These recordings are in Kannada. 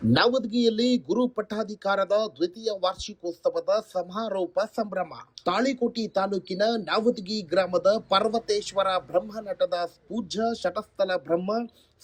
ನವದಗಿಯಲ್ಲಿ ಗುರು ಪಟ್ಟಾಧಿಕಾರದ ದ್ವಿತೀಯ ವಾರ್ಷಿಕೋತ್ಸವದ ಸಮಾರೋಪ ಸಂಭ್ರಮ. ತಾಳಿಕೋಟಿ ತಾಲೂಕಿನ ನವದಗಿ ಗ್ರಾಮದ ಪರ್ವತೇಶ್ವರ ಬ್ರಹ್ಮನಟದ ಪೂಜ್ಯ ಶಟಸ್ಥಲ ಬ್ರಹ್ಮ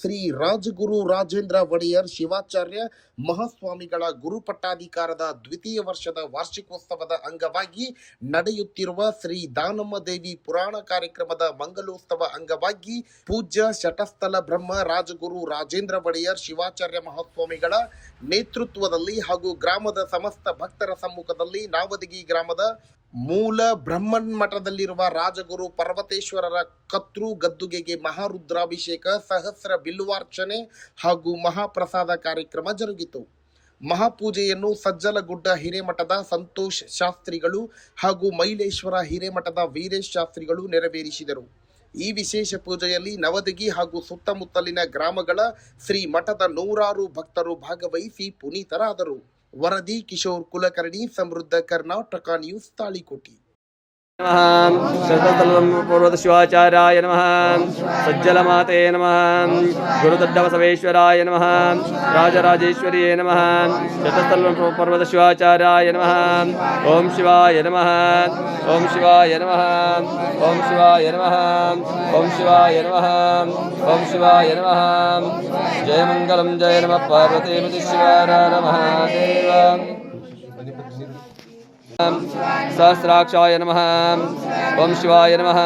ಶ್ರೀ ರಾಜಗುರು ರಾಜೇಂದ್ರ ಒಡೆಯರ್ ಶಿವಾಚಾರ್ಯ ಮಹಾಸ್ವಾಮಿಗಳ ಗುರು ಪಟ್ಟಾಧಿಕಾರದ ದ್ವಿತೀಯ ವರ್ಷದ ವಾರ್ಷಿಕೋತ್ಸವದ ಅಂಗವಾಗಿ ನಡೆಯುತ್ತಿರುವ ಶ್ರೀ ದಾನಮ್ಮ ದೇವಿ ಪುರಾಣ ಕಾರ್ಯಕ್ರಮದ ಮಂಗಲೋತ್ಸವ ಅಂಗವಾಗಿ ಪೂಜ್ಯ ಶಟಸ್ಥಲ ಬ್ರಹ್ಮ ರಾಜಗುರು ರಾಜೇಂದ್ರ ಒಡೆಯರ್ ಶಿವಾಚಾರ್ಯ ಮಹಾಸ್ವಾಮಿಗಳ ನೇತೃತ್ವದಲ್ಲಿ ಹಾಗೂ ಗ್ರಾಮದ ಸಮಸ್ತ ಭಕ್ತರ ಸಮ್ಮುಖದಲ್ಲಿ ನವದಗಿ ಗ್ರಾಮದ ಮೂಲ ಬ್ರಹ್ಮನ್ ಮಠದಲ್ಲಿರುವ ರಾಜಗುರು ಪರ್ವತೇಶ್ವರರ ಕತ್ರು ಗದ್ದುಗೆಗೆ ಮಹಾರುದ್ರಾಭಿಷೇಕ, ಸಹಸ್ರ ಬಿಲ್ಲುವಾರ್ಚನೆ ಹಾಗೂ ಮಹಾಪ್ರಸಾದ ಕಾರ್ಯಕ್ರಮ ಜರುಗಿತು. ಮಹಾಪೂಜೆಯನ್ನು ಸಜ್ಜಲಗುಡ್ಡ ಹಿರೇಮಠದ ಸಂತೋಷ್ ಶಾಸ್ತ್ರಿಗಳು ಹಾಗೂ ಮೈಲೇಶ್ವರ ಹಿರೇಮಠದ ವೀರೇಶ್ ಶಾಸ್ತ್ರಿಗಳು ನೆರವೇರಿಸಿದರು. ಈ ವಿಶೇಷ ಪೂಜೆಯಲ್ಲಿ ನವದಗಿ ಹಾಗೂ ಸುತ್ತಮುತ್ತಲಿನ ಗ್ರಾಮಗಳ ಶ್ರೀ ಮಠದ ನೂರಾರು ಭಕ್ತರು ಭಾಗವಹಿಸಿ ಪುನೀತರಾದರು. ವರದಿ ಕಿಶೋರ್ ಕುಲಕರ್ಣಿ, ಸಮೃದ್ಧ ಕರ್ನಾಟಕ ನ್ಯೂಸ್, ತಾಳಿಕೋಟಿ. ಶತತಲ್ಪೂರ್ವದ ಶಿವಾಚಾರ್ಯಾಯ ನಮಃ. ಸಜ್ಜಲಮಾತೆ ನಮಃ. ಗುರುದೊಡ್ಡಬಸವೇಶ್ವರಾಯ ನಮಃ. ರಾಜರಾಜೇಶ್ವರಿಯೇ ನಮಃ. ಶತತಲ್ಪೂರ್ವದ ಶಿವಾಚಾರ್ಯಾಯ ನಮಃ. ಓಂ ಶಿವಾಯ ನಮಃ. ಓಂ ಶಿವಾಯ ನಮಃ. ಓಂ ಶಿವಾಯ ನಮಃ. ಓಂ ಶಿವಾಯ ನಮಃ. ಓಂ ಶಿವಾಯ ನಮಃ. ಜಯ ಮಂಗಲಂ ಜಯ ನಮಃ ಪಾರ್ವತೀಪತಿ ಶಿವಾರ ಮಹಾದೇವ. सहस्राक्षाय नमः. ओम शिवाय नमः.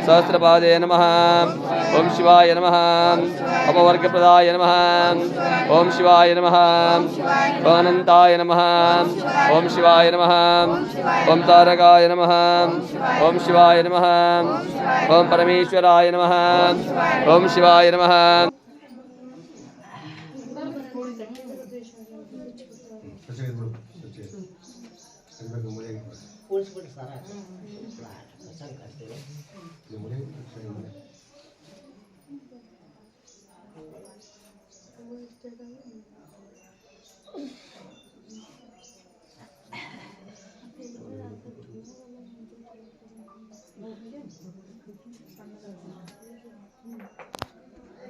सहस्रपादे नमः. ओम शिवाय नमः. अपवर्गप्रदाय नमः. ओम शिवाय नमः. अनंताय नमः. ओम शिवाय नमः. ओम तारकाय नमः. ओम शिवाय नमः. ओम परमेश्वराय नमः. ओम शिवाय नमः.